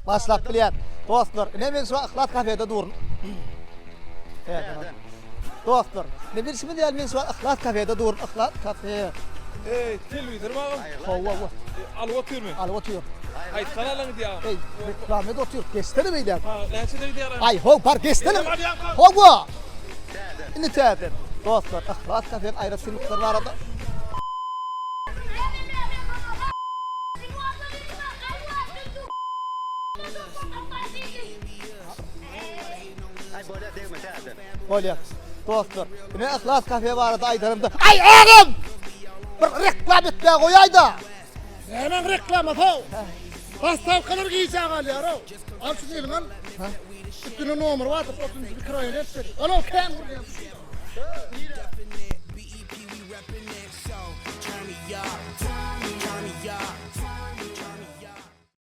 Başlap bilýär. Dostlar, ne men şu Ihlat kafede durun. Evet. Dostlar, ne bir ismi diýär men şu Ihlat kafede durun. Ihlat kafe. Televizor mu ağam? Hova. Alıp oturuyor mu? Alıp oturuyor. Hayır kanalını diye ağam. Ey, reklamda da oturuyor. Geçtene miydi? Ha, neçede diye ağam? Ay, ho, par geçtene. Hova. Ne täze? Dostlar, Ihlat kafe ayrı sınıflar var arada. Bolya. Dostlar, ne Ihlat kafe var arada aydarımda. Ay ağam! Bir reklam etme koyay da. Hemen reklam afav. Pastavkalar giyeceğe kalıyor o. Al şu diyelim al. Üstüne numara var. 30 bir kroyun ettir. Al o kem buraya. BEP, we reppin' it, so turn me up.